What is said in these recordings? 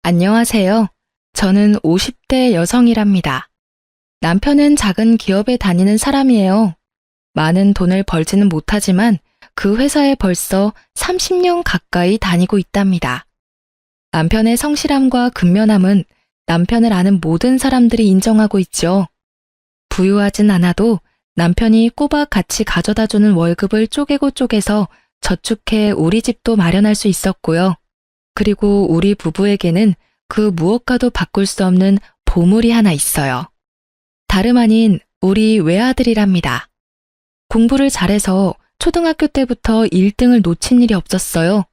안녕하세요. 저는 50대 여성이랍니다. 남편은 작은 기업에 다니는 사람이에요. 많은 돈을 벌지는 못하지만 그 회사에 벌써 30년 가까이 다니고 있답니다. 남편의 성실함과 근면함은 남편을 아는 모든 사람들이 인정하고 있죠. 부유하진 않아도 남편이 꼬박 같이 가져다주는 월급을 쪼개고 쪼개서 저축해 우리 집도 마련할 수 있었고요. 그리고 우리 부부에게는 그 무엇과도 바꿀 수 없는 보물이 하나 있어요. 다름 아닌 우리 외아들이랍니다. 공부를 잘해서 초등학교 때부터 1등을 놓친 일이 없었어요.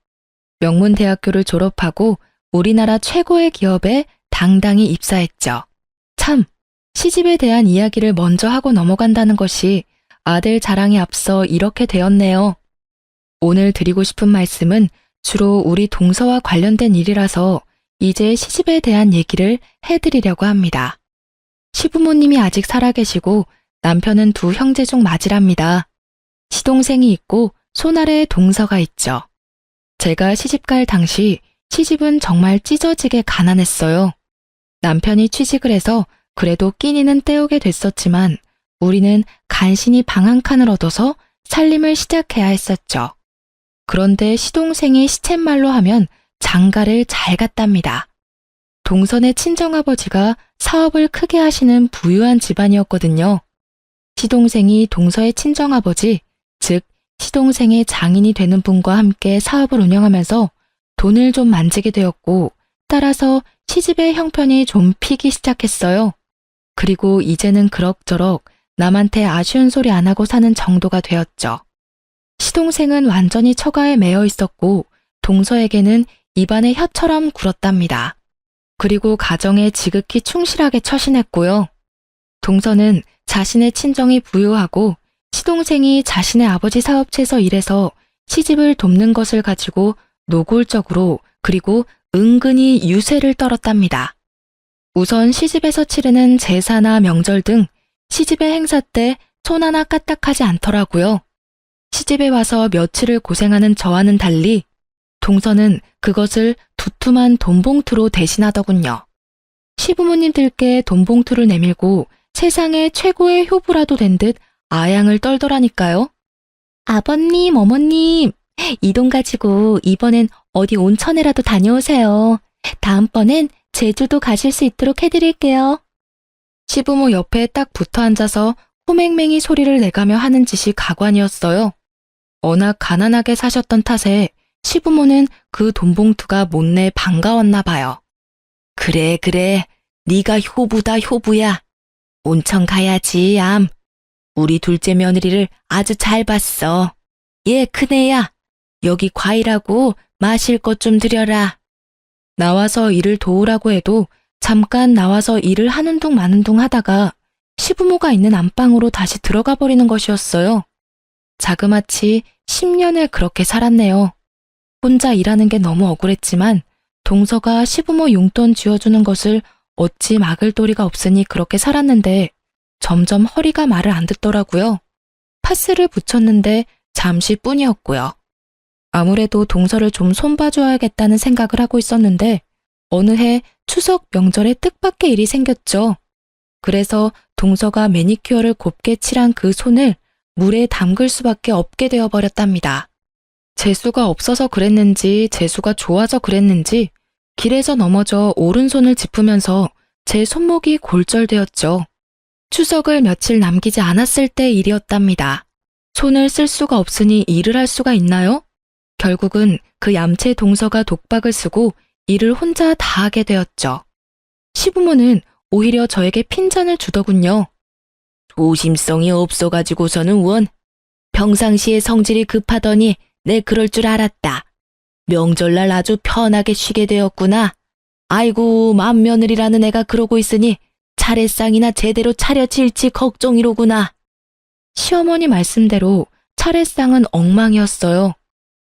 명문대학교를 졸업하고 우리나라 최고의 기업에 당당히 입사했죠. 참, 시집에 대한 이야기를 먼저 하고 넘어간다는 것이 아들 자랑에 앞서 이렇게 되었네요. 오늘 드리고 싶은 말씀은 주로 우리 동서와 관련된 일이라서 이제 시집에 대한 얘기를 해드리려고 합니다. 시부모님이 아직 살아계시고 남편은 두 형제 중 맞이랍니다. 시동생이 있고 손아래 동서가 있죠. 제가 시집갈 당시 시집은 정말 찢어지게 가난했어요. 남편이 취직을 해서 그래도 끼니는 때우게 됐었지만 우리는 간신히 방 한 칸을 얻어서 살림을 시작해야 했었죠. 그런데 시동생이 시쳇말로 하면 장가를 잘 갔답니다. 동선의 친정아버지가 사업을 크게 하시는 부유한 집안이었거든요. 시동생이 동서의 친정아버지, 즉 시동생의 장인이 되는 분과 함께 사업을 운영하면서 돈을 좀 만지게 되었고 따라서 시집의 형편이 좀 피기 시작했어요. 그리고 이제는 그럭저럭 남한테 아쉬운 소리 안 하고 사는 정도가 되었죠. 시동생은 완전히 처가에 매여 있었고 동서에게는 입안에 혀처럼 굴었답니다. 그리고 가정에 지극히 충실하게 처신했고요. 동서는 자신의 친정이 부유하고 시동생이 자신의 아버지 사업체에서 일해서 시집을 돕는 것을 가지고 노골적으로 그리고 은근히 유세를 떨었답니다. 우선 시집에서 치르는 제사나 명절 등 시집의 행사 때 손 하나 까딱하지 않더라고요. 시집에 와서 며칠을 고생하는 저와는 달리 동서는 그것을 두툼한 돈봉투로 대신하더군요. 시부모님들께 돈봉투를 내밀고 세상의 최고의 효부라도 된 듯 아양을 떨더라니까요. 아버님, 어머님, 이 돈 가지고 이번엔 어디 온천에라도 다녀오세요. 다음번엔 제주도 가실 수 있도록 해드릴게요. 시부모 옆에 딱 붙어 앉아서 호맹맹이 소리를 내가며 하는 짓이 가관이었어요. 워낙 가난하게 사셨던 탓에 시부모는 그 돈봉투가 못내 반가웠나 봐요. 그래, 네가 효부다, 효부야. 온천 가야지, 암. 우리 둘째 며느리를 아주 잘 봤어. 얘 큰애야. 여기 과일하고 마실 것 좀 드려라. 나와서 일을 도우라고 해도 잠깐 나와서 일을 하는 둥 마는 둥 하다가 시부모가 있는 안방으로 다시 들어가 버리는 것이었어요. 자그마치 10년을 그렇게 살았네요. 혼자 일하는 게 너무 억울했지만 동서가 시부모 용돈 쥐어주는 것을 어찌 막을 도리가 없으니 그렇게 살았는데 점점 허리가 말을 안 듣더라고요. 파스를 붙였는데 잠시뿐이었고요. 아무래도 동서를 좀 손봐줘야겠다는 생각을 하고 있었는데 어느 해 추석 명절에 뜻밖의 일이 생겼죠. 그래서 동서가 매니큐어를 곱게 칠한 그 손을 물에 담글 수밖에 없게 되어버렸답니다. 재수가 없어서 그랬는지 재수가 좋아서 그랬는지 길에서 넘어져 오른손을 짚으면서 제 손목이 골절되었죠. 추석을 며칠 남기지 않았을 때 일이었답니다. 손을 쓸 수가 없으니 일을 할 수가 있나요? 결국은 그 얌체 동서가 독박을 쓰고 일을 혼자 다 하게 되었죠. 시부모는 오히려 저에게 핀잔을 주더군요. 조심성이 없어가지고서는 원. 평상시에 성질이 급하더니 내 그럴 줄 알았다. 명절날 아주 편하게 쉬게 되었구나. 아이고 맏며느리라는 애가 그러고 있으니 차례상이나 제대로 차려질지 걱정이로구나. 시어머니 말씀대로 차례상은 엉망이었어요.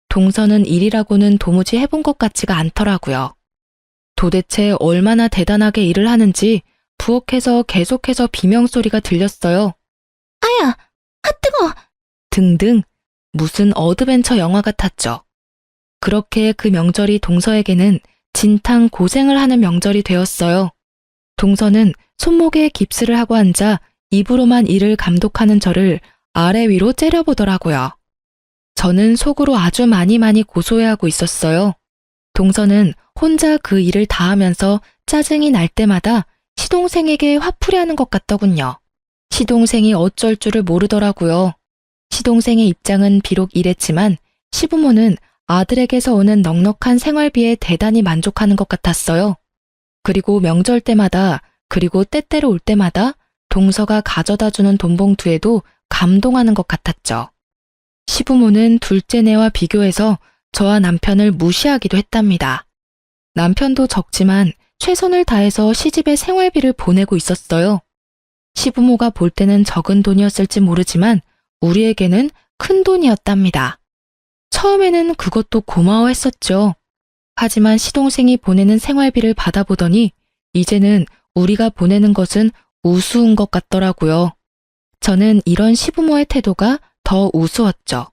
동서는 일이라고는 도무지 해본 것 같지가 않더라고요. 도대체 얼마나 대단하게 일을 하는지 부엌에서 계속해서 비명소리가 들렸어요. 아야, 아 뜨거! 등등 무슨 어드벤처 영화 같았죠. 그렇게 그 명절이 동서에게는 진탕 고생을 하는 명절이 되었어요. 동서는 손목에 깁스를 하고 앉아 입으로만 일을 감독하는 저를 아래 위로 째려보더라고요. 저는 속으로 아주 많이 고소해하고 있었어요. 동서는 혼자 그 일을 다 하면서 짜증이 날 때마다 시동생에게 화풀이하는 것 같더군요. 시동생이 어쩔 줄을 모르더라고요. 시동생의 입장은 비록 이랬지만 시부모는 아들에게서 오는 넉넉한 생활비에 대단히 만족하는 것 같았어요. 그리고 명절 때마다 그리고 때때로 올 때마다 동서가 가져다주는 돈봉투에도 감동하는 것 같았죠. 시부모는 둘째네와 비교해서 저와 남편을 무시하기도 했답니다. 남편도 적지만 최선을 다해서 시집의 생활비를 보내고 있었어요. 시부모가 볼 때는 적은 돈이었을지 모르지만 우리에게는 큰 돈이었답니다. 처음에는 그것도 고마워했었죠. 하지만 시동생이 보내는 생활비를 받아보더니 이제는 우리가 보내는 것은 우스운 것 같더라고요. 저는 이런 시부모의 태도가 더 우스웠죠.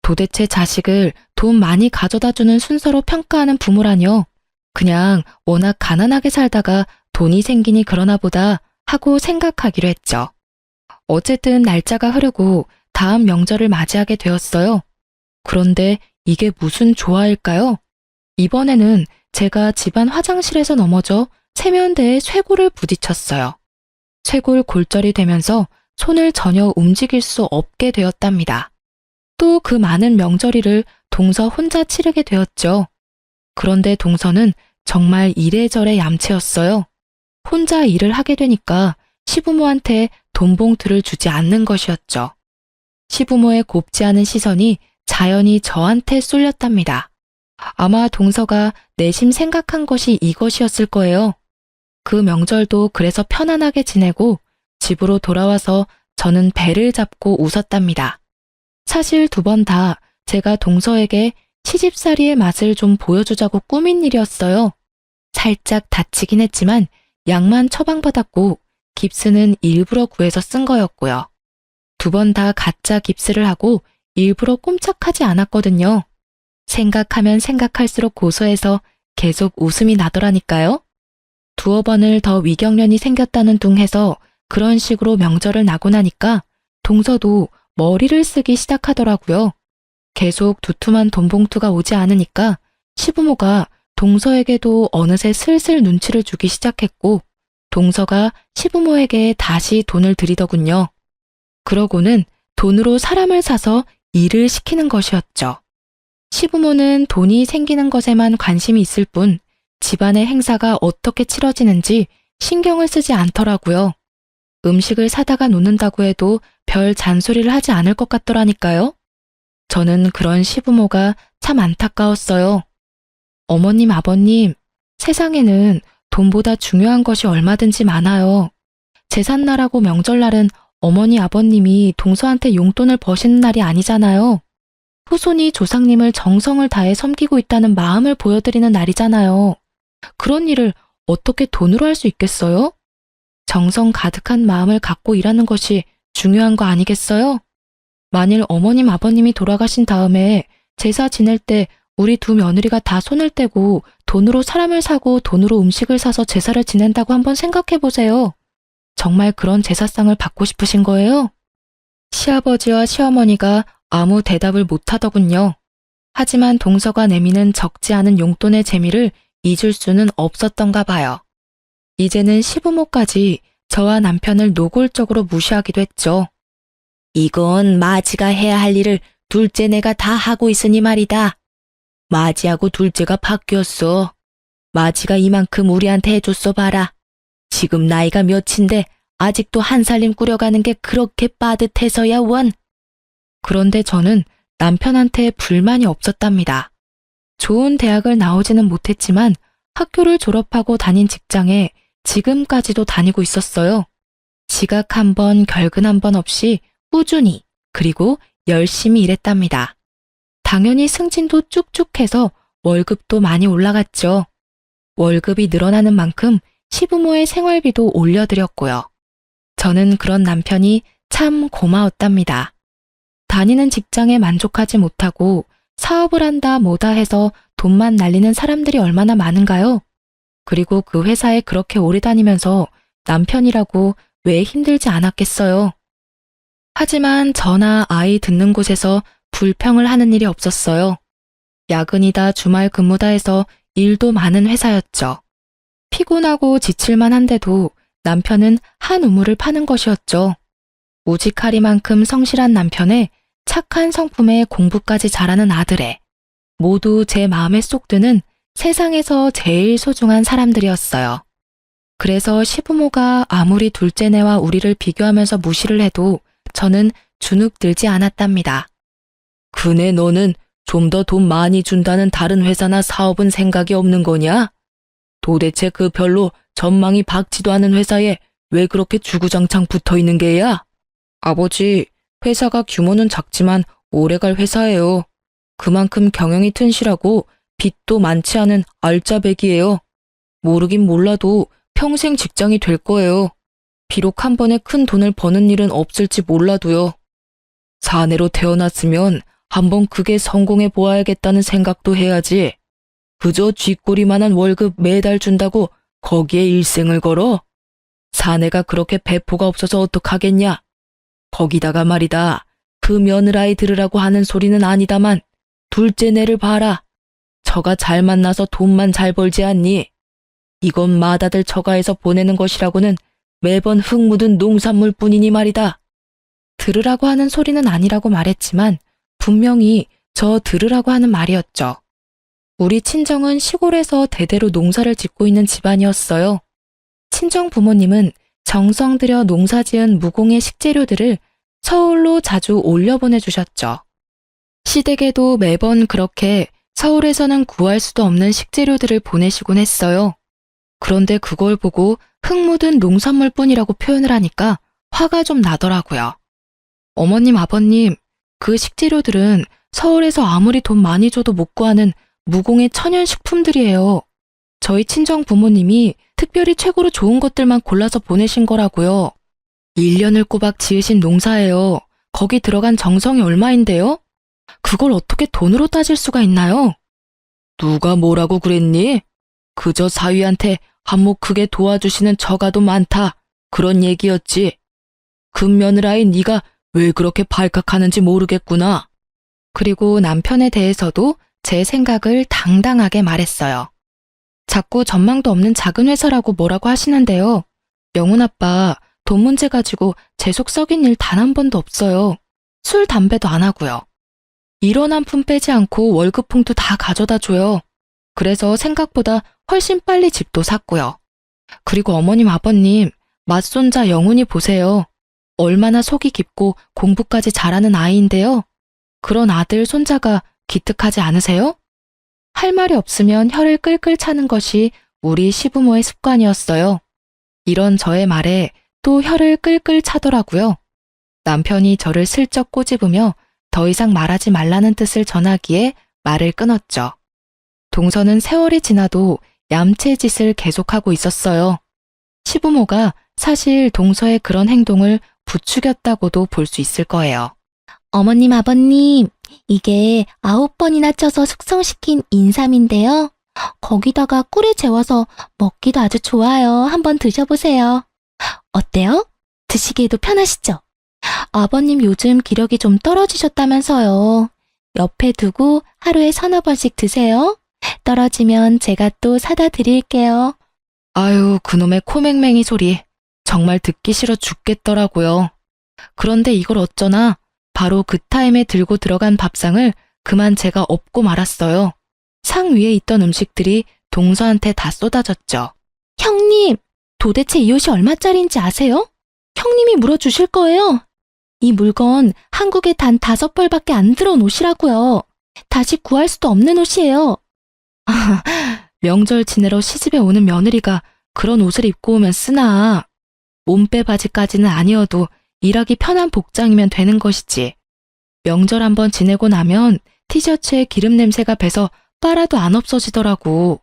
도대체 자식을 돈 많이 가져다주는 순서로 평가하는 부모라뇨. 그냥 워낙 가난하게 살다가 돈이 생기니 그러나 보다 하고 생각하기로 했죠. 어쨌든 날짜가 흐르고 다음 명절을 맞이하게 되었어요. 그런데 이게 무슨 조화일까요? 이번에는 제가 집안 화장실에서 넘어져 세면대에 쇄골을 부딪혔어요. 쇄골 골절이 되면서 손을 전혀 움직일 수 없게 되었답니다. 또 그 많은 명절일을 동서 혼자 치르게 되었죠. 그런데 동서는 정말 이래저래 얌체였어요. 혼자 일을 하게 되니까 시부모한테 돈봉투를 주지 않는 것이었죠. 시부모의 곱지 않은 시선이 자연히 저한테 쏠렸답니다. 아마 동서가 내심 생각한 것이 이것이었을 거예요. 그 명절도 그래서 편안하게 지내고 집으로 돌아와서 저는 배를 잡고 웃었답니다. 사실 2번 다 제가 동서에게 시집살이의 맛을 좀 보여주자고 꾸민 일이었어요. 살짝 다치긴 했지만 약만 처방받았고 깁스는 일부러 구해서 쓴 거였고요. 2번 다 가짜 깁스를 하고 일부러 꼼짝하지 않았거든요. 생각하면 생각할수록 고소해서 계속 웃음이 나더라니까요. 2번을 더 위경련이 생겼다는 둥 해서 그런 식으로 명절을 나고 나니까 동서도 머리를 쓰기 시작하더라고요. 계속 두툼한 돈봉투가 오지 않으니까 시부모가 동서에게도 어느새 슬슬 눈치를 주기 시작했고 동서가 시부모에게 다시 돈을 드리더군요. 그러고는 돈으로 사람을 사서 일을 시키는 것이었죠. 시부모는 돈이 생기는 것에만 관심이 있을 뿐 집안의 행사가 어떻게 치러지는지 신경을 쓰지 않더라고요. 음식을 사다가 놓는다고 해도 별 잔소리를 하지 않을 것 같더라니까요. 저는 그런 시부모가 참 안타까웠어요. 어머님, 아버님, 세상에는 돈보다 중요한 것이 얼마든지 많아요. 제삿날하고 명절날은 어머니, 아버님이 동서한테 용돈을 버시는 날이 아니잖아요. 후손이 조상님을 정성을 다해 섬기고 있다는 마음을 보여드리는 날이잖아요. 그런 일을 어떻게 돈으로 할 수 있겠어요? 정성 가득한 마음을 갖고 일하는 것이 중요한 거 아니겠어요? 만일 어머님, 아버님이 돌아가신 다음에 제사 지낼 때 우리 2 며느리가 다 손을 떼고 돈으로 사람을 사고 돈으로 음식을 사서 제사를 지낸다고 한번 생각해 보세요. 정말 그런 제사상을 받고 싶으신 거예요? 시아버지와 시어머니가 아무 대답을 못하더군요. 하지만 동서가 내미는 적지 않은 용돈의 재미를 잊을 수는 없었던가 봐요. 이제는 시부모까지 저와 남편을 노골적으로 무시하기도 했죠. 이건 마지가 해야 할 일을 둘째네가 다 하고 있으니 말이다. 마지하고 둘째가 바뀌었어. 마지가 이만큼 우리한테 해줬어 봐라. 지금 나이가 몇인데 아직도 한 살림 꾸려가는 게 그렇게 빠듯해서야 원. 그런데 저는 남편한테 불만이 없었답니다. 좋은 대학을 나오지는 못했지만 학교를 졸업하고 다닌 직장에 지금까지도 다니고 있었어요. 지각 1번, 결근 1번 없이 꾸준히 그리고 열심히 일했답니다. 당연히 승진도 쭉쭉 해서 월급도 많이 올라갔죠. 월급이 늘어나는 만큼 시부모의 생활비도 올려드렸고요. 저는 그런 남편이 참 고마웠답니다. 다니는 직장에 만족하지 못하고 사업을 한다 뭐다 해서 돈만 날리는 사람들이 얼마나 많은가요? 그리고 그 회사에 그렇게 오래 다니면서 남편이라고 왜 힘들지 않았겠어요? 하지만 저나 아이 듣는 곳에서 불평을 하는 일이 없었어요. 야근이다 주말 근무다 해서 일도 많은 회사였죠. 피곤하고 지칠만 한데도 남편은 한 우물을 파는 것이었죠. 우직하리만큼 성실한 남편에 착한 성품에 공부까지 잘하는 아들에 모두 제 마음에 쏙 드는 세상에서 제일 소중한 사람들이었어요. 그래서 시부모가 아무리 둘째네와 우리를 비교하면서 무시를 해도 저는 주눅 들지 않았답니다. 그네 너는 좀 더 돈 많이 준다는 다른 회사나 사업은 생각이 없는 거냐? 도대체 그 별로 전망이 밝지도 않은 회사에 왜 그렇게 주구장창 붙어 있는 게야? 아버지, 회사가 규모는 작지만 오래갈 회사예요. 그만큼 경영이 튼실하고 빚도 많지 않은 알짜배기예요. 모르긴 몰라도 평생 직장이 될 거예요. 비록 한 번에 큰 돈을 버는 일은 없을지 몰라도요. 사내로 태어났으면 한번 그게 성공해 보아야겠다는 생각도 해야지. 그저 쥐꼬리만한 월급 매달 준다고 거기에 일생을 걸어? 사내가 그렇게 배포가 없어서 어떡하겠냐? 거기다가 말이다. 그 며느라이 들으라고 하는 소리는 아니다만 둘째 내를 봐라. 처가 잘 만나서 돈만 잘 벌지 않니? 이건 맏아들 처가에서 보내는 것이라고는 매번 흙 묻은 농산물 뿐이니 말이다. 들으라고 하는 소리는 아니라고 말했지만 분명히 저 들으라고 하는 말이었죠. 우리 친정은 시골에서 대대로 농사를 짓고 있는 집안이었어요. 친정 부모님은 정성 들여 농사지은 무공의 식재료들을 서울로 자주 올려보내주셨죠. 시댁에도 매번 그렇게 서울에서는 구할 수도 없는 식재료들을 보내시곤 했어요. 그런데 그걸 보고 흙 묻은 농산물뿐이라고 표현을 하니까 화가 좀 나더라고요. 어머님, 아버님, 그 식재료들은 서울에서 아무리 돈 많이 줘도 못 구하는 무공의 천연식품들이에요. 저희 친정 부모님이 특별히 최고로 좋은 것들만 골라서 보내신 거라고요. 1년을 꼬박 지으신 농사예요. 거기 들어간 정성이 얼마인데요? 그걸 어떻게 돈으로 따질 수가 있나요? 누가 뭐라고 그랬니? 그저 사위한테 한몫 크게 도와주시는 처가도 많다. 그런 얘기였지. 그 며느라이 네가 왜 그렇게 발칵하는지 모르겠구나. 그리고 남편에 대해서도 제 생각을 당당하게 말했어요. 자꾸 전망도 없는 작은 회사라고 뭐라고 하시는데요. 명훈 아빠 돈 문제 가지고 제 속 썩인 일 단 한 번도 없어요. 술, 담배도 안 하고요. 일원 한 푼 빼지 않고 월급 봉투 다 가져다 줘요. 그래서 생각보다 훨씬 빨리 집도 샀고요. 그리고 어머님, 아버님, 맏손자 영훈이 보세요. 얼마나 속이 깊고 공부까지 잘하는 아이인데요. 그런 아들, 손자가 기특하지 않으세요? 할 말이 없으면 혀를 끌끌 차는 것이 우리 시부모의 습관이었어요. 이런 저의 말에 또 혀를 끌끌 차더라고요. 남편이 저를 슬쩍 꼬집으며 더 이상 말하지 말라는 뜻을 전하기에 말을 끊었죠. 동서는 세월이 지나도 얌체짓을 계속하고 있었어요. 시부모가 사실 동서의 그런 행동을 부추겼다고도 볼 수 있을 거예요. 어머님, 아버님, 이게 9번이나 쪄서 숙성시킨 인삼인데요. 거기다가 꿀에 재워서 먹기도 아주 좋아요. 한번 드셔보세요. 어때요? 드시기에도 편하시죠? 아버님 요즘 기력이 좀 떨어지셨다면서요. 옆에 두고 하루에 서너 번씩 드세요. 떨어지면 제가 또 사다 드릴게요. 아유, 그놈의 코맹맹이 소리. 정말 듣기 싫어 죽겠더라고요. 그런데 이걸 어쩌나 바로 그 타임에 들고 들어간 밥상을 그만 제가 엎고 말았어요. 상 위에 있던 음식들이 동서한테 다 쏟아졌죠. 형님, 도대체 이 옷이 얼마짜리인지 아세요? 형님이 물어주실 거예요. 이 물건 한국에 단 5벌밖에 안 들어온 옷이라고요. 다시 구할 수도 없는 옷이에요. 명절 지내러 시집에 오는 며느리가 그런 옷을 입고 오면 쓰나. 몸빼 바지까지는 아니어도 일하기 편한 복장이면 되는 것이지. 명절 한번 지내고 나면 티셔츠에 기름 냄새가 배서 빨아도 안 없어지더라고.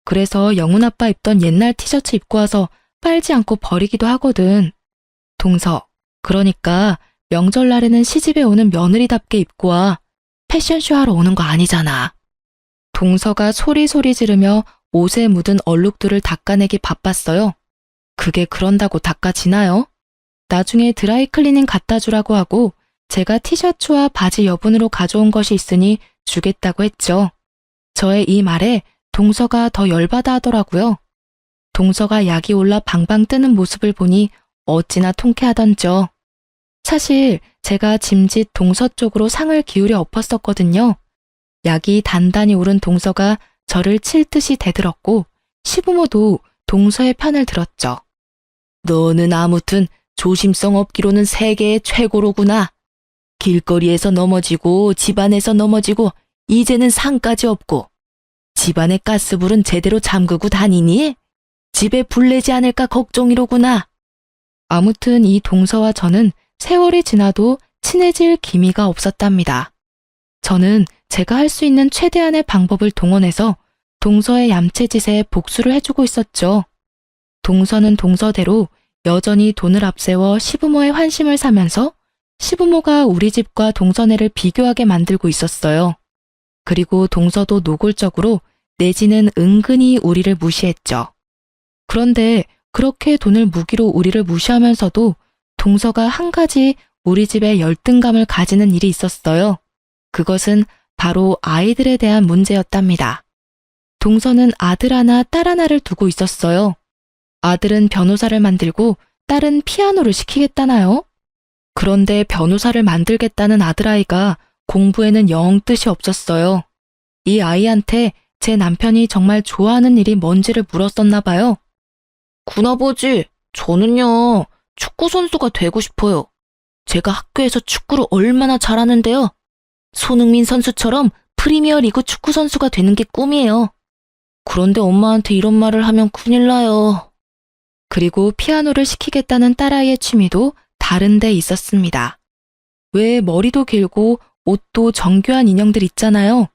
그래서 영훈 아빠 입던 옛날 티셔츠 입고 와서 빨지 않고 버리기도 하거든. 동서, 그러니까 명절날에는 시집에 오는 며느리답게 입고 와. 패션쇼 하러 오는 거 아니잖아. 동서가 소리소리 지르며 옷에 묻은 얼룩들을 닦아내기 바빴어요. 그게 그런다고 닦아지나요? 나중에 드라이클리닝 갖다 주라고 하고 제가 티셔츠와 바지 여분으로 가져온 것이 있으니 주겠다고 했죠. 저의 이 말에 동서가 더 열받아 하더라고요. 동서가 약이 올라 방방 뜨는 모습을 보니 어찌나 통쾌하던죠. 사실 제가 짐짓 동서 쪽으로 상을 기울여 엎었었거든요. 약이 단단히 오른 동서가 저를 칠 듯이 대들었고 시부모도 동서의 편을 들었죠. 너는 아무튼 조심성 없기로는 세계의 최고로구나. 길거리에서 넘어지고 집안에서 넘어지고 이제는 상까지 없고 집안의 가스불은 제대로 잠그고 다니니? 집에 불 내지 않을까 걱정이로구나. 아무튼 이 동서와 저는 세월이 지나도 친해질 기미가 없었답니다. 저는 제가 할 수 있는 최대한의 방법을 동원해서 동서의 얌체짓에 복수를 해주고 있었죠. 동서는 동서대로 여전히 돈을 앞세워 시부모의 환심을 사면서 시부모가 우리 집과 동서네를 비교하게 만들고 있었어요. 그리고 동서도 노골적으로 내지는 은근히 우리를 무시했죠. 그런데 그렇게 돈을 무기로 우리를 무시하면서도 동서가 한 가지 우리 집에 열등감을 가지는 일이 있었어요. 그것은 바로 아이들에 대한 문제였답니다. 동서는 아들 하나, 딸 하나를 두고 있었어요. 아들은 변호사를 만들고 딸은 피아노를 시키겠다나요? 그런데 변호사를 만들겠다는 아들아이가 공부에는 영 뜻이 없었어요. 이 아이한테 제 남편이 정말 좋아하는 일이 뭔지를 물었었나 봐요. 군아버지, 저는요, 축구선수가 되고 싶어요. 제가 학교에서 축구를 얼마나 잘하는데요. 손흥민 선수처럼 프리미어리그 축구선수가 되는 게 꿈이에요. 그런데 엄마한테 이런 말을 하면 큰일 나요. 그리고 피아노를 시키겠다는 딸아이의 취미도 다른 데 있었습니다. 왜 머리도 길고 옷도 정교한 인형들 있잖아요.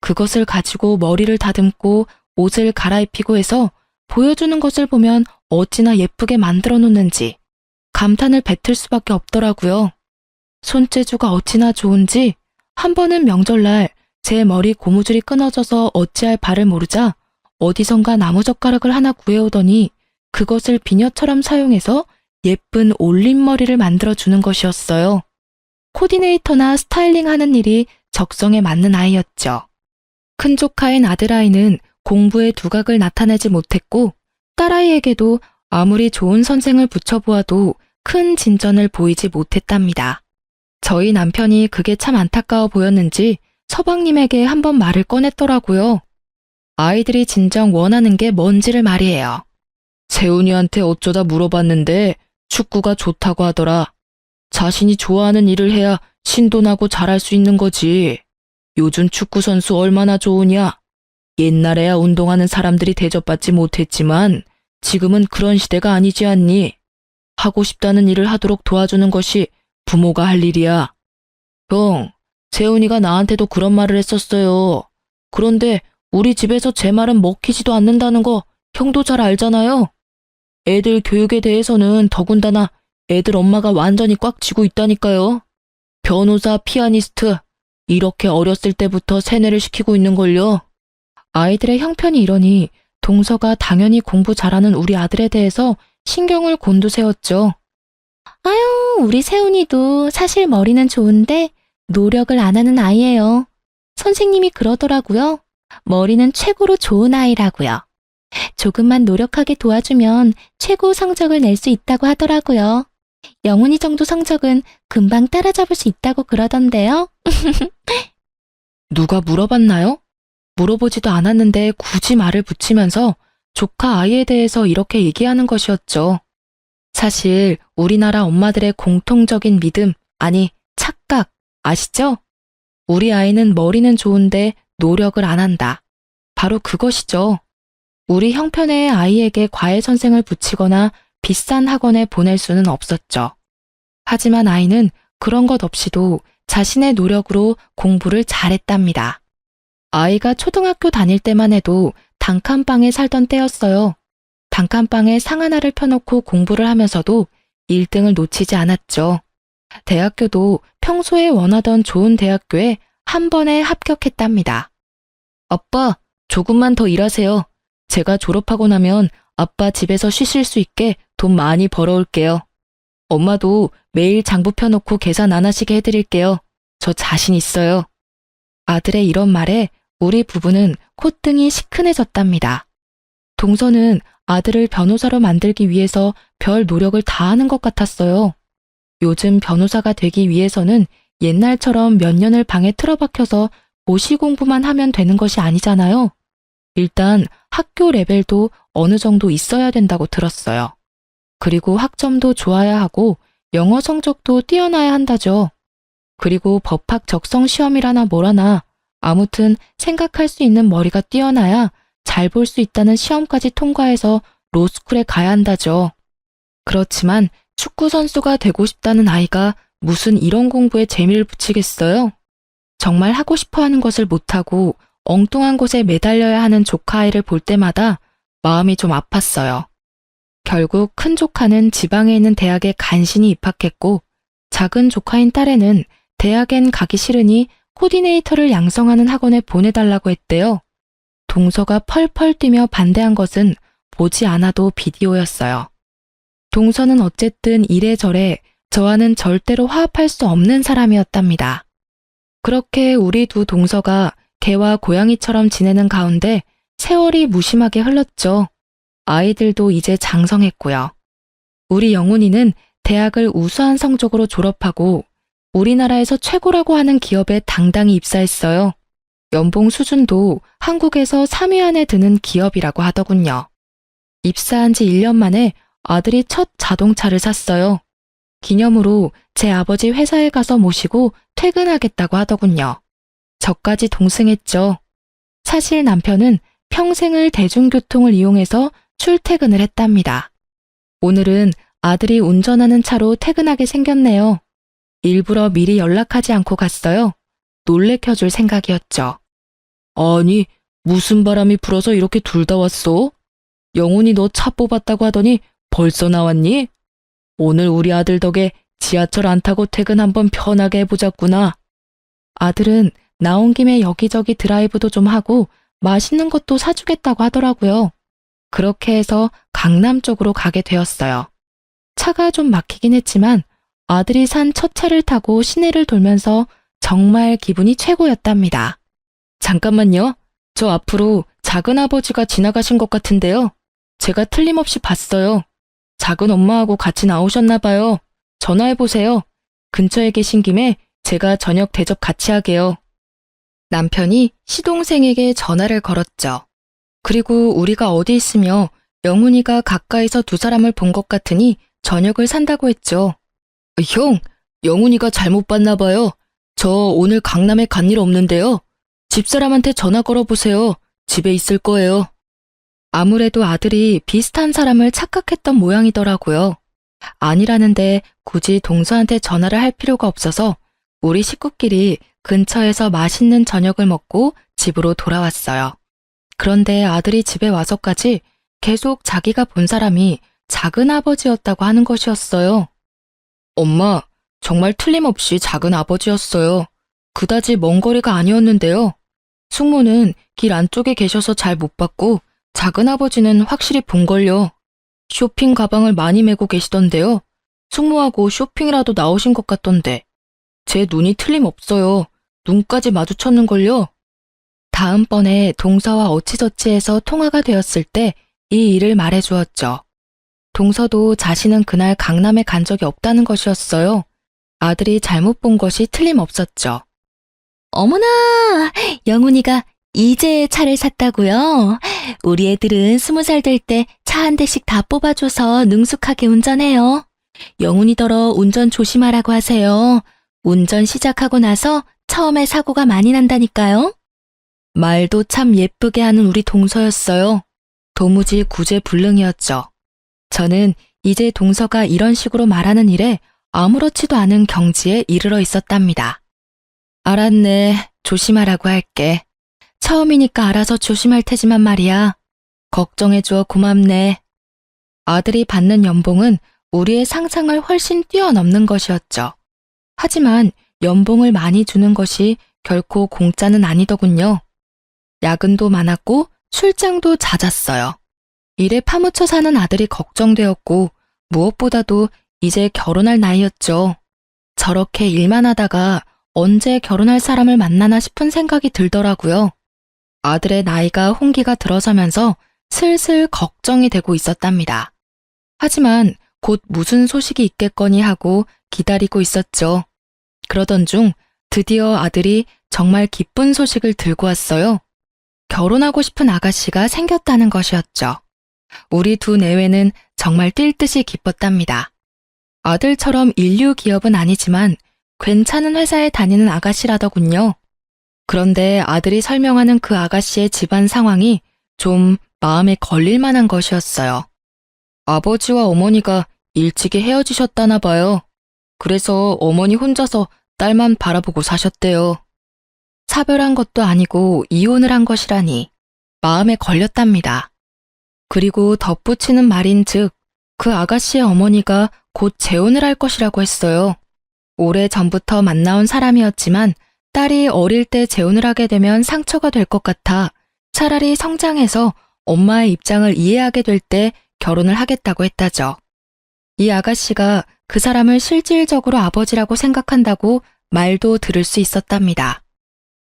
그것을 가지고 머리를 다듬고 옷을 갈아입히고 해서 보여주는 것을 보면 어찌나 예쁘게 만들어 놓는지 감탄을 뱉을 수밖에 없더라고요. 손재주가 어찌나 좋은지 한 번은 명절날 제 머리 고무줄이 끊어져서 어찌할 바를 모르자 어디선가 나무젓가락을 하나 구해오더니 그것을 비녀처럼 사용해서 예쁜 올림머리를 만들어주는 것이었어요. 코디네이터나 스타일링하는 일이 적성에 맞는 아이였죠. 큰 조카인 아들아이는 공부의 두각을 나타내지 못했고 딸아이에게도 아무리 좋은 선생을 붙여보아도 큰 진전을 보이지 못했답니다. 저희 남편이 그게 참 안타까워 보였는지 서방님에게 한번 말을 꺼냈더라고요. 아이들이 진정 원하는 게 뭔지를 말이에요. 세훈이한테 어쩌다 물어봤는데 축구가 좋다고 하더라. 자신이 좋아하는 일을 해야 신도나고 잘할 수 있는 거지. 요즘 축구 선수 얼마나 좋으냐. 옛날에야 운동하는 사람들이 대접받지 못했지만 지금은 그런 시대가 아니지 않니? 하고 싶다는 일을 하도록 도와주는 것이 부모가 할 일이야. 형, 세훈이가 나한테도 그런 말을 했었어요. 그런데 우리 집에서 제 말은 먹히지도 않는다는 거 형도 잘 알잖아요. 애들 교육에 대해서는 더군다나 애들 엄마가 완전히 꽉 쥐고 있다니까요. 변호사, 피아니스트, 이렇게 어렸을 때부터 세뇌를 시키고 있는걸요. 아이들의 형편이 이러니 동서가 당연히 공부 잘하는 우리 아들에 대해서 신경을 곤두세웠죠. 아유, 우리 세훈이도 사실 머리는 좋은데 노력을 안 하는 아이예요. 선생님이 그러더라고요. 머리는 최고로 좋은 아이라고요. 조금만 노력하게 도와주면 최고 성적을 낼 수 있다고 하더라고요. 영훈이 정도 성적은 금방 따라잡을 수 있다고 그러던데요. 누가 물어봤나요? 물어보지도 않았는데 굳이 말을 붙이면서 조카 아이에 대해서 이렇게 얘기하는 것이었죠. 사실 우리나라 엄마들의 공통적인 믿음, 아니 착각, 아시죠? 우리 아이는 머리는 좋은데 노력을 안 한다. 바로 그것이죠. 우리 형편의 아이에게 과외 선생을 붙이거나 비싼 학원에 보낼 수는 없었죠. 하지만 아이는 그런 것 없이도 자신의 노력으로 공부를 잘했답니다. 아이가 초등학교 다닐 때만 해도 단칸방에 살던 때였어요. 단칸방에 상 하나를 펴놓고 공부를 하면서도 1등을 놓치지 않았죠. 대학교도 평소에 원하던 좋은 대학교에 한 번에 합격했답니다. 아빠, 조금만 더 일하세요. 제가 졸업하고 나면 아빠 집에서 쉬실 수 있게 돈 많이 벌어올게요. 엄마도 매일 장부 펴놓고 계산 안 하시게 해드릴게요. 저 자신 있어요. 아들의 이런 말에 우리 부부는 콧등이 시큰해졌답니다. 동서는 아들을 변호사로 만들기 위해서 별 노력을 다하는 것 같았어요. 요즘 변호사가 되기 위해서는 옛날처럼 몇 년을 방에 틀어박혀서 고시 공부만 하면 되는 것이 아니잖아요. 일단 학교 레벨도 어느 정도 있어야 된다고 들었어요. 그리고 학점도 좋아야 하고 영어 성적도 뛰어나야 한다죠. 그리고 법학 적성 시험이라나 뭐라나 아무튼 생각할 수 있는 머리가 뛰어나야 잘 볼 수 있다는 시험까지 통과해서 로스쿨에 가야 한다죠. 그렇지만 축구 선수가 되고 싶다는 아이가 무슨 이런 공부에 재미를 붙이겠어요? 정말 하고 싶어 하는 것을 못하고 엉뚱한 곳에 매달려야 하는 조카 아이를 볼 때마다 마음이 좀 아팠어요. 결국 큰 조카는 지방에 있는 대학에 간신히 입학했고 작은 조카인 딸애는 대학엔 가기 싫으니 코디네이터를 양성하는 학원에 보내달라고 했대요. 동서가 펄펄 뛰며 반대한 것은 보지 않아도 비디오였어요. 동서는 어쨌든 이래저래 저와는 절대로 화합할 수 없는 사람이었답니다. 그렇게 우리 두 동서가 개와 고양이처럼 지내는 가운데 세월이 무심하게 흘렀죠. 아이들도 이제 장성했고요. 우리 영훈이는 대학을 우수한 성적으로 졸업하고 우리나라에서 최고라고 하는 기업에 당당히 입사했어요. 연봉 수준도 한국에서 3위 안에 드는 기업이라고 하더군요. 입사한 지 1년 만에 아들이 첫 자동차를 샀어요. 기념으로 제 아버지 회사에 가서 모시고 퇴근하겠다고 하더군요. 저까지 동승했죠. 사실 남편은 평생을 대중교통을 이용해서 출퇴근을 했답니다. 오늘은 아들이 운전하는 차로 퇴근하게 생겼네요. 일부러 미리 연락하지 않고 갔어요. 놀래켜줄 생각이었죠. 아니, 무슨 바람이 불어서 이렇게 둘 다 왔어? 영훈이 너 차 뽑았다고 하더니 벌써 나왔니? 오늘 우리 아들 덕에 지하철 안 타고 퇴근 한번 편하게 해보자꾸나. 아들은 나온 김에 여기저기 드라이브도 좀 하고 맛있는 것도 사주겠다고 하더라고요. 그렇게 해서 강남 쪽으로 가게 되었어요. 차가 좀 막히긴 했지만 아들이 산 첫 차를 타고 시내를 돌면서 정말 기분이 최고였답니다. 잠깐만요. 저 앞으로 작은아버지가 지나가신 것 같은데요. 제가 틀림없이 봤어요. 작은 엄마하고 같이 나오셨나 봐요. 전화해보세요. 근처에 계신 김에 제가 저녁 대접 같이 하게요. 남편이 시동생에게 전화를 걸었죠. 그리고 우리가 어디 있으며 영훈이가 가까이서 두 사람을 본 것 같으니 저녁을 산다고 했죠. 형, 영훈이가 잘못 봤나 봐요. 저 오늘 강남에 간 일 없는데요. 집사람한테 전화 걸어보세요. 집에 있을 거예요. 아무래도 아들이 비슷한 사람을 착각했던 모양이더라고요. 아니라는데 굳이 동서한테 전화를 할 필요가 없어서 우리 식구끼리 근처에서 맛있는 저녁을 먹고 집으로 돌아왔어요. 그런데 아들이 집에 와서까지 계속 자기가 본 사람이 작은아버지였다고 하는 것이었어요. 엄마, 정말 틀림없이 작은아버지였어요. 그다지 먼 거리가 아니었는데요. 숙모는 길 안쪽에 계셔서 잘 못 봤고 작은아버지는 확실히 본걸요. 쇼핑 가방을 많이 메고 계시던데요. 숙모하고 쇼핑이라도 나오신 것 같던데. 제 눈이 틀림없어요. 눈까지 마주쳤는걸요. 다음번에 동서와 어치저치해서 통화가 되었을 때 이 일을 말해주었죠. 동서도 자신은 그날 강남에 간 적이 없다는 것이었어요. 아들이 잘못 본 것이 틀림없었죠. 어머나, 영훈이가 이제 차를 샀다고요? 우리 애들은 20살 될 때 차 한 대씩 다 뽑아줘서 능숙하게 운전해요. 영훈이더러 운전 조심하라고 하세요. 운전 시작하고 나서 처음에 사고가 많이 난다니까요. 말도 참 예쁘게 하는 우리 동서였어요. 도무지 구제불능이었죠. 저는 이제 동서가 이런 식으로 말하는 일에 아무렇지도 않은 경지에 이르러 있었답니다. 알았네. 조심하라고 할게. 처음이니까 알아서 조심할 테지만 말이야. 걱정해줘 고맙네. 아들이 받는 연봉은 우리의 상상을 훨씬 뛰어넘는 것이었죠. 하지만 연봉을 많이 주는 것이 결코 공짜는 아니더군요. 야근도 많았고 출장도 잦았어요. 일에 파묻혀 사는 아들이 걱정되었고 무엇보다도 이제 결혼할 나이였죠. 저렇게 일만 하다가 언제 결혼할 사람을 만나나 싶은 생각이 들더라고요. 아들의 나이가 홍기가 들어서면서 슬슬 걱정이 되고 있었답니다. 하지만 곧 무슨 소식이 있겠거니 하고 기다리고 있었죠. 그러던 중 드디어 아들이 정말 기쁜 소식을 들고 왔어요. 결혼하고 싶은 아가씨가 생겼다는 것이었죠. 우리 두 내외는 정말 뛸 듯이 기뻤답니다. 아들처럼 인류 기업은 아니지만 괜찮은 회사에 다니는 아가씨라더군요. 그런데 아들이 설명하는 그 아가씨의 집안 상황이 좀 마음에 걸릴 만한 것이었어요. 아버지와 어머니가 일찍이 헤어지셨다나 봐요. 그래서 어머니 혼자서 딸만 바라보고 사셨대요. 사별한 것도 아니고 이혼을 한 것이라니 마음에 걸렸답니다. 그리고 덧붙이는 말인즉 그 아가씨의 어머니가 곧 재혼을 할 것이라고 했어요. 오래 전부터 만나온 사람이었지만 딸이 어릴 때 재혼을 하게 되면 상처가 될 것 같아 차라리 성장해서 엄마의 입장을 이해하게 될 때 결혼을 하겠다고 했다죠. 이 아가씨가 그 사람을 실질적으로 아버지라고 생각한다고 말도 들을 수 있었답니다.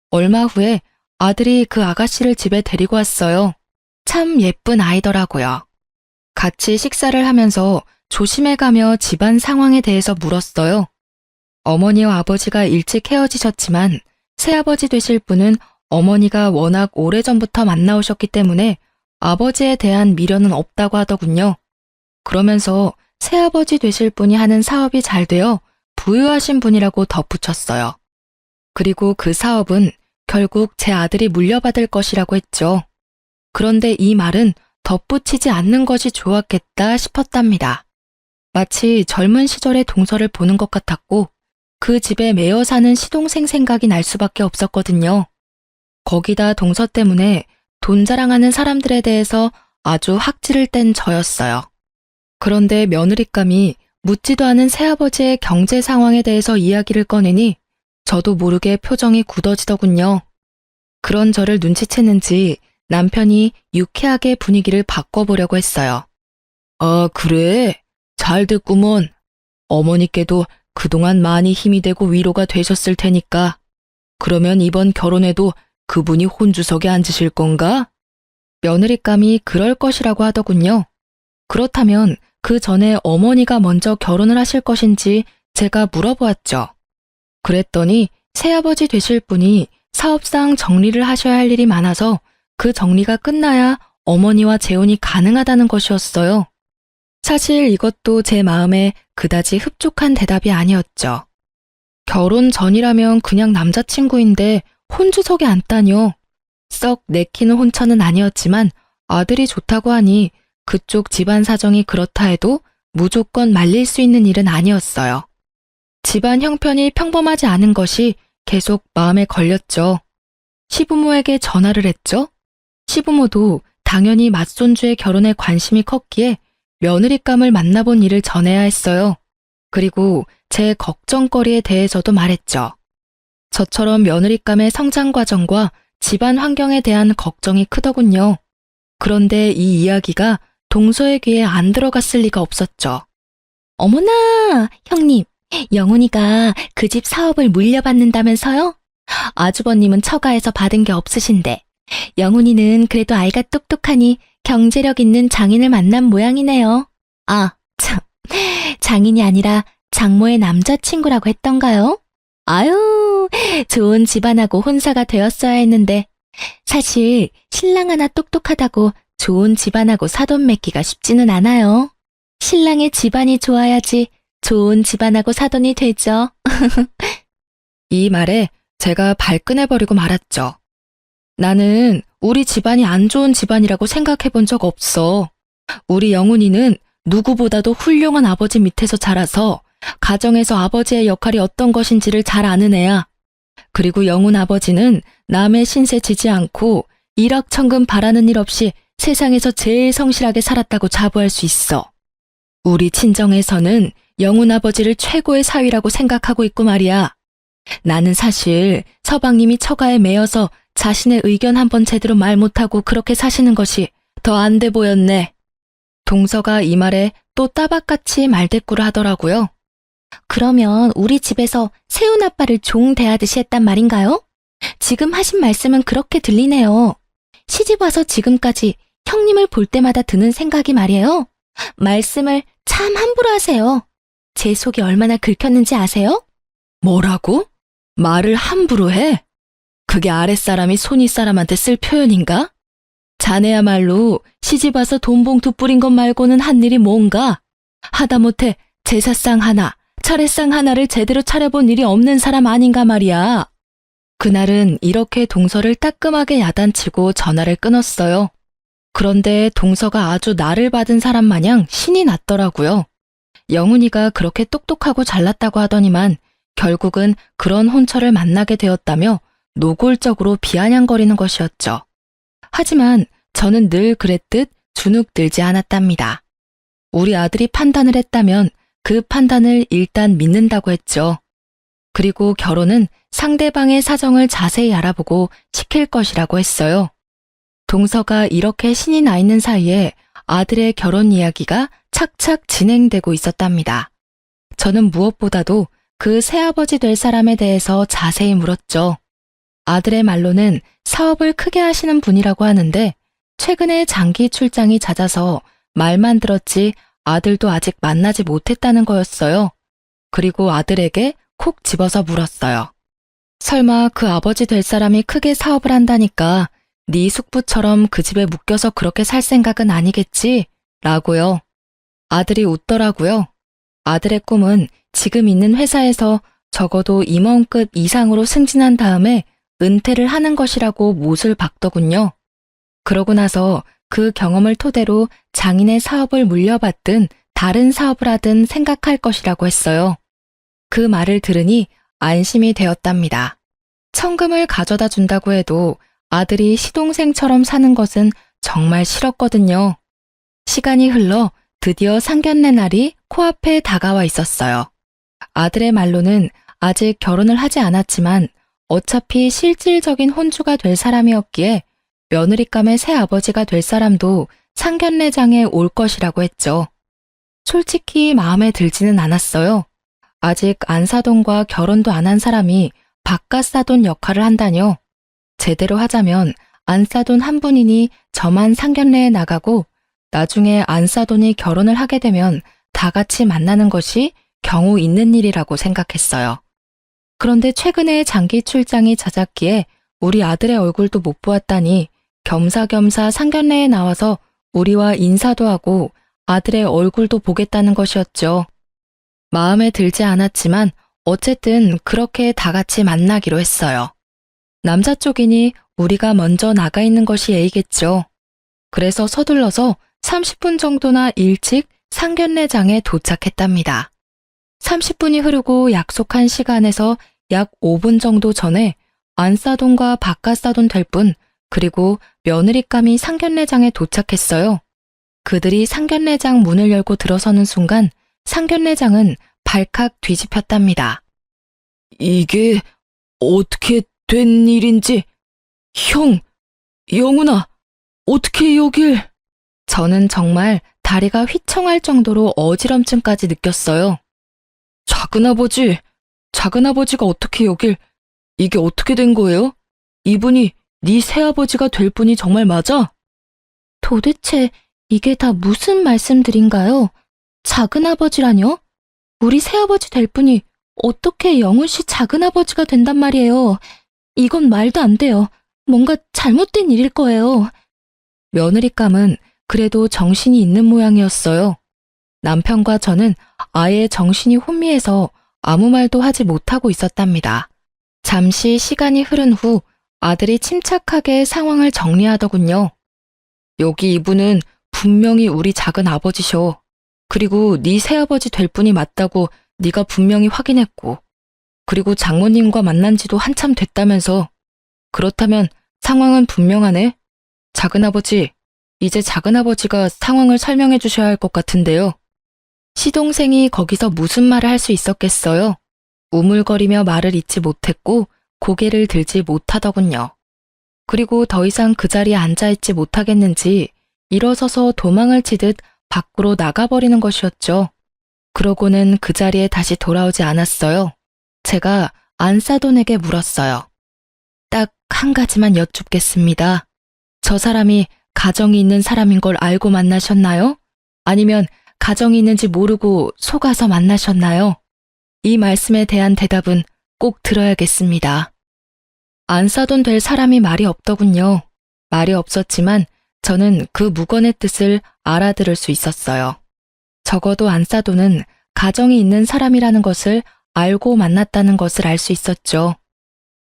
얼마 후에 아들이 그 아가씨를 집에 데리고 왔어요. 참 예쁜 아이더라고요. 같이 식사를 하면서 조심해가며 집안 상황에 대해서 물었어요. 어머니와 아버지가 일찍 헤어지셨지만 새아버지 되실 분은 어머니가 워낙 오래전부터 만나오셨기 때문에 아버지에 대한 미련은 없다고 하더군요. 그러면서 새아버지 되실 분이 하는 사업이 잘 되어 부유하신 분이라고 덧붙였어요. 그리고 그 사업은 결국 제 아들이 물려받을 것이라고 했죠. 그런데 이 말은 덧붙이지 않는 것이 좋았겠다 싶었답니다. 마치 젊은 시절의 동서를 보는 것 같았고 그 집에 매여 사는 시동생 생각이 날 수밖에 없었거든요. 거기다 동서 때문에 돈 자랑하는 사람들에 대해서 아주 학지를 뗀 저였어요. 그런데 며느리감이 묻지도 않은 새아버지의 경제 상황에 대해서 이야기를 꺼내니 저도 모르게 표정이 굳어지더군요. 그런 저를 눈치챘는지 남편이 유쾌하게 분위기를 바꿔보려고 했어요. 아, 그래? 잘 됐구먼. 어머니께도 그동안 많이 힘이 되고 위로가 되셨을 테니까. 그러면 이번 결혼에도 그분이 혼주석에 앉으실 건가? 며느리감이 그럴 것이라고 하더군요. 그렇다면 그 전에 어머니가 먼저 결혼을 하실 것인지 제가 물어보았죠. 그랬더니 새아버지 되실 분이 사업상 정리를 하셔야 할 일이 많아서 그 정리가 끝나야 어머니와 재혼이 가능하다는 것이었어요. 사실 이것도 제 마음에 그다지 흡족한 대답이 아니었죠. 결혼 전이라면 그냥 남자친구인데 혼주석에 앉다뇨. 썩 내키는 혼처는 아니었지만 아들이 좋다고 하니 그쪽 집안 사정이 그렇다 해도 무조건 말릴 수 있는 일은 아니었어요. 집안 형편이 평범하지 않은 것이 계속 마음에 걸렸죠. 시부모에게 전화를 했죠. 시부모도 당연히 맏손주의 결혼에 관심이 컸기에 며느리감을 만나본 일을 전해야 했어요. 그리고 제 걱정거리에 대해서도 말했죠. 저처럼 며느리감의 성장 과정과 집안 환경에 대한 걱정이 크더군요. 그런데 이 이야기가 동서의 귀에 안 들어갔을 리가 없었죠. 어머나, 형님, 영훈이가 그 집 사업을 물려받는다면서요? 아주버님은 처가에서 받은 게 없으신데 영훈이는 그래도 아이가 똑똑하니 경제력 있는 장인을 만난 모양이네요. 아, 참, 장인이 아니라 장모의 남자친구라고 했던가요? 아유, 좋은 집안하고 혼사가 되었어야 했는데 사실 신랑 하나 똑똑하다고 좋은 집안하고 사돈 맺기가 쉽지는 않아요. 신랑의 집안이 좋아야지 좋은 집안하고 사돈이 되죠. 이 말에 제가 발끈해버리고 말았죠. 나는 우리 집안이 안 좋은 집안이라고 생각해 본 적 없어. 우리 영훈이는 누구보다도 훌륭한 아버지 밑에서 자라서 가정에서 아버지의 역할이 어떤 것인지를 잘 아는 애야. 그리고 영훈 아버지는 남의 신세 지지 않고 일확천금 바라는 일 없이 세상에서 제일 성실하게 살았다고 자부할 수 있어. 우리 친정에서는 영훈 아버지를 최고의 사위라고 생각하고 있고 말이야. 나는 사실 서방님이 처가에 매여서 자신의 의견 한번 제대로 말 못하고 그렇게 사시는 것이 더 안 돼 보였네. 동서가 이 말에 또 따박같이 말대꾸를 하더라고요. 그러면 우리 집에서 세훈 아빠를 종 대하듯이 했단 말인가요? 지금 하신 말씀은 그렇게 들리네요. 시집 와서 지금까지 형님을 볼 때마다 드는 생각이 말이에요. 말씀을 참 함부로 하세요. 제 속이 얼마나 긁혔는지 아세요? 뭐라고? 말을 함부로 해? 그게 아랫사람이 손윗사람한테 쓸 표현인가? 자네야말로 시집와서 돈봉투 뿌린 것 말고는 한 일이 뭔가? 하다못해 제사상 하나, 차례상 하나를 제대로 차려본 일이 없는 사람 아닌가 말이야. 그날은 이렇게 동서를 따끔하게 야단치고 전화를 끊었어요. 그런데 동서가 아주 나를 받은 사람 마냥 신이 났더라고요. 영훈이가 그렇게 똑똑하고 잘났다고 하더니만 결국은 그런 혼처를 만나게 되었다며 노골적으로 비아냥거리는 것이었죠. 하지만 저는 늘 그랬듯 주눅들지 않았답니다. 우리 아들이 판단을 했다면 그 판단을 일단 믿는다고 했죠. 그리고 결혼은 상대방의 사정을 자세히 알아보고 시킬 것이라고 했어요. 동서가 이렇게 신이 나 있는 사이에 아들의 결혼 이야기가 착착 진행되고 있었답니다. 저는 무엇보다도 그 새아버지 될 사람에 대해서 자세히 물었죠. 아들의 말로는 사업을 크게 하시는 분이라고 하는데 최근에 장기 출장이 잦아서 말만 들었지 아들도 아직 만나지 못했다는 거였어요. 그리고 아들에게 콕 집어서 물었어요. 설마 그 아버지 될 사람이 크게 사업을 한다니까 네 숙부처럼 그 집에 묶여서 그렇게 살 생각은 아니겠지? 라고요. 아들이 웃더라고요. 아들의 꿈은 지금 있는 회사에서 적어도 임원급 이상으로 승진한 다음에 은퇴를 하는 것이라고 못을 박더군요. 그러고 나서 그 경험을 토대로 장인의 사업을 물려받든 다른 사업을 하든 생각할 것이라고 했어요. 그 말을 들으니 안심이 되었답니다. 천금을 가져다 준다고 해도 아들이 시동생처럼 사는 것은 정말 싫었거든요. 시간이 흘러 드디어 상견례 날이 코앞에 다가와 있었어요. 아들의 말로는 아직 결혼을 하지 않았지만 어차피 실질적인 혼주가 될 사람이었기에 며느리감의 새아버지가 될 사람도 상견례장에 올 것이라고 했죠. 솔직히 마음에 들지는 않았어요. 아직 안사돈과 결혼도 안 한 사람이 바깥사돈 역할을 한다뇨. 제대로 하자면 안사돈 한 분이니 저만 상견례에 나가고 나중에 안사돈이 결혼을 하게 되면 다 같이 만나는 것이 경우 있는 일이라고 생각했어요. 그런데 최근에 장기 출장이 잦았기에 우리 아들의 얼굴도 못 보았다니 겸사겸사 상견례에 나와서 우리와 인사도 하고 아들의 얼굴도 보겠다는 것이었죠. 마음에 들지 않았지만 어쨌든 그렇게 다 같이 만나기로 했어요. 남자 쪽이니 우리가 먼저 나가 있는 것이 예의겠죠. 그래서 서둘러서 30분 정도나 일찍 상견례장에 도착했답니다. 30분이 흐르고 약속한 시간에서 약 5분 정도 전에 안사돈과 바깥사돈 될 분, 그리고 며느리감이 상견례장에 도착했어요. 그들이 상견례장 문을 열고 들어서는 순간 상견례장은 발칵 뒤집혔답니다. 이게 어떻게 된 일인지, 형, 영훈아, 어떻게 여길... 저는 정말 다리가 휘청할 정도로 어지럼증까지 느꼈어요. 작은아버지가 어떻게 여길... 이게 어떻게 된 거예요? 이분이 네 새아버지가 될 분이 정말 맞아? 도대체 이게 다 무슨 말씀들인가요? 작은아버지라뇨? 우리 새아버지 될 분이 어떻게 영훈 씨 작은아버지가 된단 말이에요. 이건 말도 안 돼요. 뭔가 잘못된 일일 거예요. 며느리감은 그래도 정신이 있는 모양이었어요. 남편과 저는 아예 정신이 혼미해서 아무 말도 하지 못하고 있었답니다. 잠시 시간이 흐른 후 아들이 침착하게 상황을 정리하더군요. 여기 이분은 분명히 우리 작은 아버지셔. 그리고 네 새아버지 될 분이 맞다고 네가 분명히 확인했고, 그리고 장모님과 만난 지도 한참 됐다면서. 그렇다면 상황은 분명하네. 작은아버지, 이제 작은아버지가 상황을 설명해 주셔야 할 것 같은데요. 시동생이 거기서 무슨 말을 할 수 있었겠어요? 우물거리며 말을 잇지 못했고 고개를 들지 못하더군요. 그리고 더 이상 그 자리에 앉아있지 못하겠는지 일어서서 도망을 치듯 밖으로 나가버리는 것이었죠. 그러고는 그 자리에 다시 돌아오지 않았어요. 제가 안사돈에게 물었어요. 딱 한 가지만 여쭙겠습니다. 저 사람이 가정이 있는 사람인 걸 알고 만나셨나요? 아니면 가정이 있는지 모르고 속아서 만나셨나요? 이 말씀에 대한 대답은 꼭 들어야겠습니다. 안사돈 될 사람이 말이 없더군요. 말이 없었지만 저는 그 묵언의 뜻을 알아들을 수 있었어요. 적어도 안사돈은 가정이 있는 사람이라는 것을 알고 만났다는 것을 알 수 있었죠.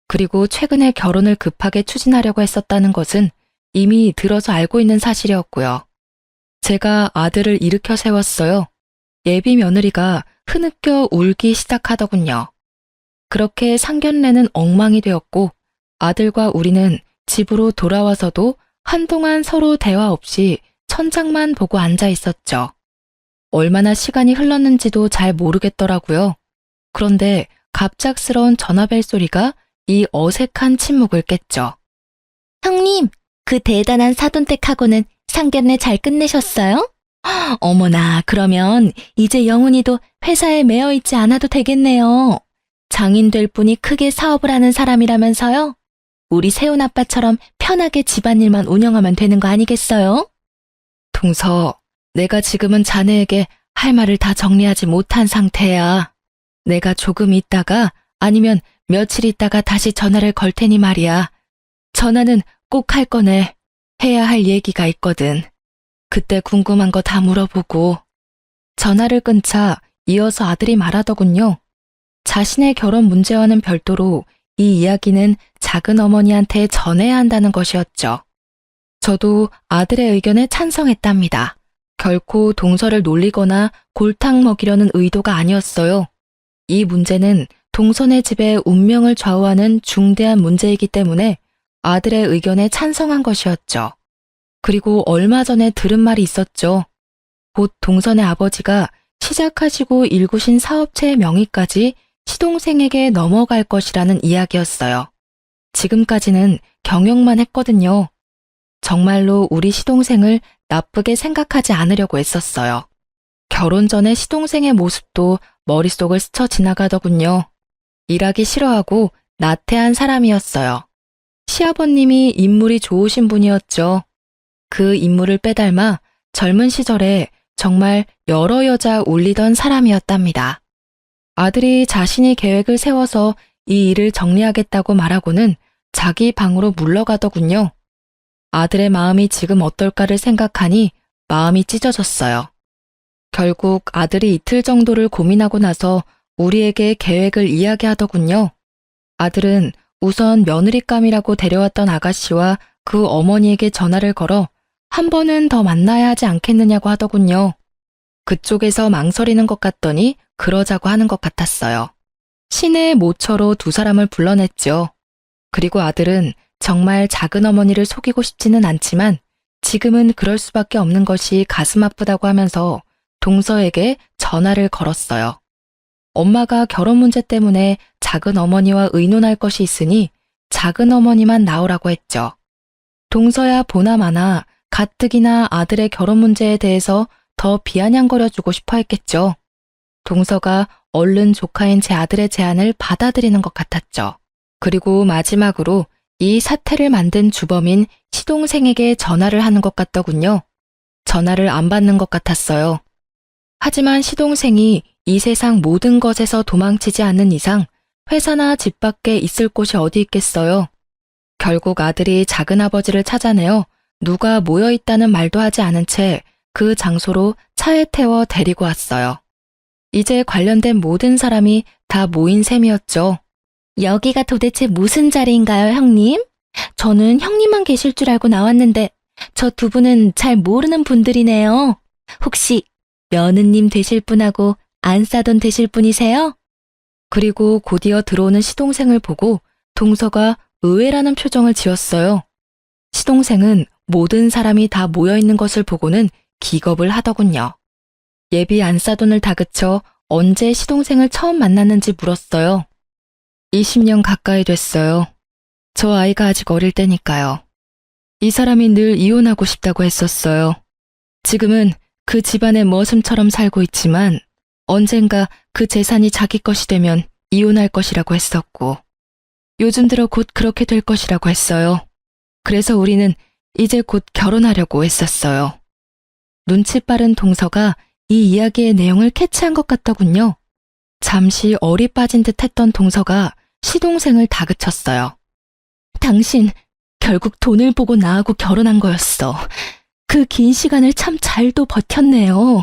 그리고 최근에 결혼을 급하게 추진하려고 했었다는 것은 이미 들어서 알고 있는 사실이었고요. 제가 아들을 일으켜 세웠어요. 예비 며느리가 흐느껴 울기 시작하더군요. 그렇게 상견례는 엉망이 되었고 아들과 우리는 집으로 돌아와서도 한동안 서로 대화 없이 천장만 보고 앉아 있었죠. 얼마나 시간이 흘렀는지도 잘 모르겠더라고요. 그런데 갑작스러운 전화벨 소리가 이 어색한 침묵을 깼죠. 형님, 그 대단한 사돈댁하고는 상견례 잘 끝내셨어요? 어머나, 그러면 이제 영훈이도 회사에 매여 있지 않아도 되겠네요. 장인 될 분이 크게 사업을 하는 사람이라면서요? 우리 세훈 아빠처럼 편하게 집안일만 운영하면 되는 거 아니겠어요? 동서, 내가 지금은 자네에게 할 말을 다 정리하지 못한 상태야. 내가 조금 있다가 아니면 며칠 있다가 다시 전화를 걸 테니 말이야. 전화는 꼭 할 거네. 해야 할 얘기가 있거든. 그때 궁금한 거 다 물어보고. 전화를 끊자 이어서 아들이 말하더군요. 자신의 결혼 문제와는 별도로 이 이야기는 작은 어머니한테 전해야 한다는 것이었죠. 저도 아들의 의견에 찬성했답니다. 결코 동서를 놀리거나 골탕 먹이려는 의도가 아니었어요. 이 문제는 동선의 집의 운명을 좌우하는 중대한 문제이기 때문에 아들의 의견에 찬성한 것이었죠. 그리고 얼마 전에 들은 말이 있었죠. 곧 동선의 아버지가 시작하시고 일구신 사업체의 명의까지 시동생에게 넘어갈 것이라는 이야기였어요. 지금까지는 경영만 했거든요. 정말로 우리 시동생을 나쁘게 생각하지 않으려고 했었어요. 결혼 전에 시동생의 모습도 머릿속을 스쳐 지나가더군요. 일하기 싫어하고 나태한 사람이었어요. 시아버님이 인물이 좋으신 분이었죠. 그 인물을 빼닮아 젊은 시절에 정말 여러 여자 울리던 사람이었답니다. 아들이 자신이 계획을 세워서 이 일을 정리하겠다고 말하고는 자기 방으로 물러가더군요. 아들의 마음이 지금 어떨까를 생각하니 마음이 찢어졌어요. 결국 아들이 이틀 정도를 고민하고 나서 우리에게 계획을 이야기하더군요. 아들은 우선 며느리감이라고 데려왔던 아가씨와 그 어머니에게 전화를 걸어 한 번은 더 만나야 하지 않겠느냐고 하더군요. 그쪽에서 망설이는 것 같더니 그러자고 하는 것 같았어요. 시내의 모처로 두 사람을 불러냈죠. 그리고 아들은 정말 작은 어머니를 속이고 싶지는 않지만 지금은 그럴 수밖에 없는 것이 가슴 아프다고 하면서 동서에게 전화를 걸었어요. 엄마가 결혼 문제 때문에 작은 어머니와 의논할 것이 있으니 작은 어머니만 나오라고 했죠. 동서야 보나마나 가뜩이나 아들의 결혼 문제에 대해서 더 비아냥거려주고 싶어 했겠죠. 동서가 얼른 조카인 제 아들의 제안을 받아들이는 것 같았죠. 그리고 마지막으로 이 사태를 만든 주범인 시동생에게 전화를 하는 것 같더군요. 전화를 안 받는 것 같았어요. 하지만 시동생이 이 세상 모든 것에서 도망치지 않는 이상 회사나 집 밖에 있을 곳이 어디 있겠어요. 결국 아들이 작은아버지를 찾아내어 누가 모여있다는 말도 하지 않은 채 그 장소로 차에 태워 데리고 왔어요. 이제 관련된 모든 사람이 다 모인 셈이었죠. 여기가 도대체 무슨 자리인가요, 형님? 저는 형님만 계실 줄 알고 나왔는데 저 두 분은 잘 모르는 분들이네요. 혹시 며느님 되실 분하고 안사돈 되실 분이세요? 그리고 곧이어 들어오는 시동생을 보고 동서가 의외라는 표정을 지었어요. 시동생은 모든 사람이 다 모여있는 것을 보고는 기겁을 하더군요. 예비 안사돈을 다그쳐 언제 시동생을 처음 만났는지 물었어요. 20년 가까이 됐어요. 저 아이가 아직 어릴 때니까요. 이 사람이 늘 이혼하고 싶다고 했었어요. 지금은 그 집안의 머슴처럼 살고 있지만 언젠가 그 재산이 자기 것이 되면 이혼할 것이라고 했었고 요즘 들어 곧 그렇게 될 것이라고 했어요. 그래서 우리는 이제 곧 결혼하려고 했었어요. 눈치 빠른 동서가 이 이야기의 내용을 캐치한 것 같더군요. 잠시 얼이 빠진 듯 했던 동서가 시동생을 다그쳤어요. 당신 결국 돈을 보고 나하고 결혼한 거였어. 그 긴 시간을 참 잘도 버텼네요.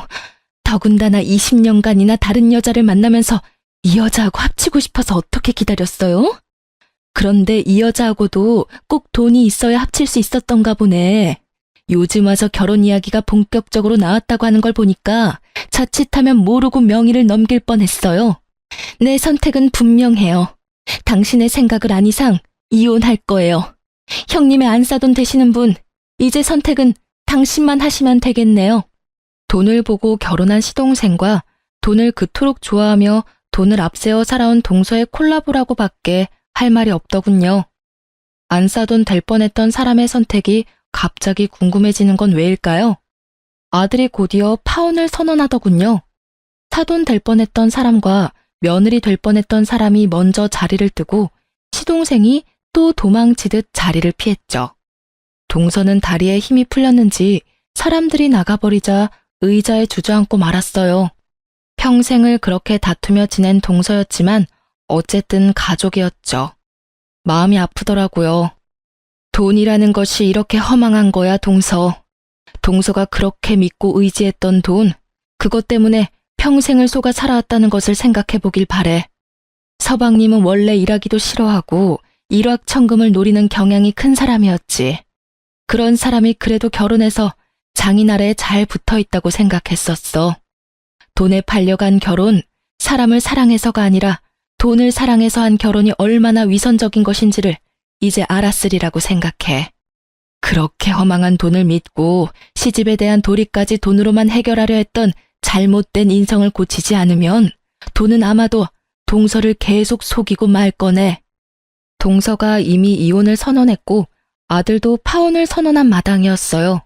더군다나 20년간이나 다른 여자를 만나면서 이 여자하고 합치고 싶어서 어떻게 기다렸어요? 그런데 이 여자하고도 꼭 돈이 있어야 합칠 수 있었던가 보네. 요즘 와서 결혼 이야기가 본격적으로 나왔다고 하는 걸 보니까 자칫하면 모르고 명의를 넘길 뻔했어요. 내 선택은 분명해요. 당신의 생각을 안 이상 이혼할 거예요. 형님의 안싸돈 되시는 분, 이제 선택은 당신만 하시면 되겠네요. 돈을 보고 결혼한 시동생과 돈을 그토록 좋아하며 돈을 앞세워 살아온 동서의 콜라보라고밖에 할 말이 없더군요. 안 싸돈 될 뻔했던 사람의 선택이 갑자기 궁금해지는 건 왜일까요? 아들이 곧이어 파혼을 선언하더군요. 사돈 될 뻔했던 사람과 며느리 될 뻔했던 사람이 먼저 자리를 뜨고 시동생이 또 도망치듯 자리를 피했죠. 동서는 다리에 힘이 풀렸는지 사람들이 나가버리자 의자에 주저앉고 말았어요. 평생을 그렇게 다투며 지낸 동서였지만 어쨌든 가족이었죠. 마음이 아프더라고요. 돈이라는 것이 이렇게 허망한 거야, 동서. 동서가 그렇게 믿고 의지했던 돈, 그것 때문에 평생을 속아 살아왔다는 것을 생각해 보길 바래. 서방님은 원래 일하기도 싫어하고 일확천금을 노리는 경향이 큰 사람이었지. 그런 사람이 그래도 결혼해서 장인 아래에 잘 붙어 있다고 생각했었어. 돈에 팔려간 결혼, 사람을 사랑해서가 아니라 돈을 사랑해서 한 결혼이 얼마나 위선적인 것인지를 이제 알았으리라고 생각해. 그렇게 허망한 돈을 믿고 시집에 대한 도리까지 돈으로만 해결하려 했던 잘못된 인성을 고치지 않으면 돈은 아마도 동서를 계속 속이고 말 거네. 동서가 이미 이혼을 선언했고 아들도 파혼을 선언한 마당이었어요.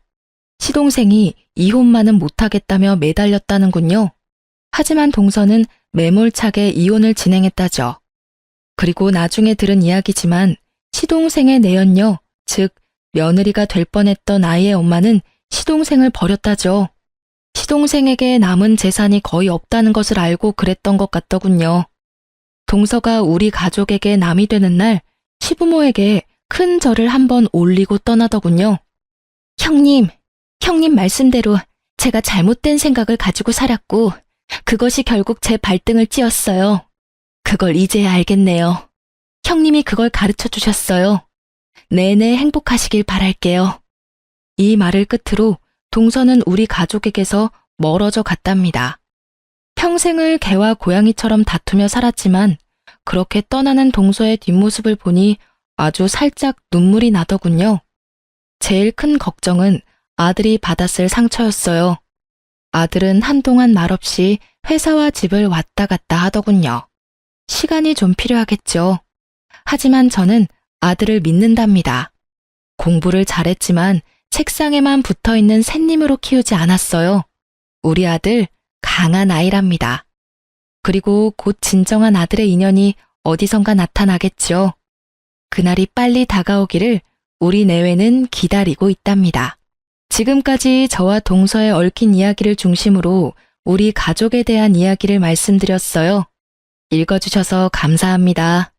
시동생이 이혼만은 못하겠다며 매달렸다는군요. 하지만 동서는 매몰차게 이혼을 진행했다죠. 그리고 나중에 들은 이야기지만 시동생의 내연녀, 즉 며느리가 될 뻔했던 아이의 엄마는 시동생을 버렸다죠. 시동생에게 남은 재산이 거의 없다는 것을 알고 그랬던 것 같더군요. 동서가 우리 가족에게 남이 되는 날 시부모에게 큰 절을 한번 올리고 떠나더군요. 형님 말씀대로 제가 잘못된 생각을 가지고 살았고 그것이 결국 제 발등을 찧었어요. 그걸 이제야 알겠네요. 형님이 그걸 가르쳐 주셨어요. 내내 행복하시길 바랄게요. 이 말을 끝으로 동서는 우리 가족에게서 멀어져 갔답니다. 평생을 개와 고양이처럼 다투며 살았지만 그렇게 떠나는 동서의 뒷모습을 보니 아주 살짝 눈물이 나더군요. 제일 큰 걱정은 아들이 받았을 상처였어요. 아들은 한동안 말없이 회사와 집을 왔다 갔다 하더군요. 시간이 좀 필요하겠죠. 하지만 저는 아들을 믿는답니다. 공부를 잘했지만 책상에만 붙어있는 샌님으로 키우지 않았어요. 우리 아들 강한 아이랍니다. 그리고 곧 진정한 아들의 인연이 어디선가 나타나겠죠. 그날이 빨리 다가오기를 우리 내외는 기다리고 있답니다. 지금까지 저와 동서의 얽힌 이야기를 중심으로 우리 가족에 대한 이야기를 말씀드렸어요. 읽어주셔서 감사합니다.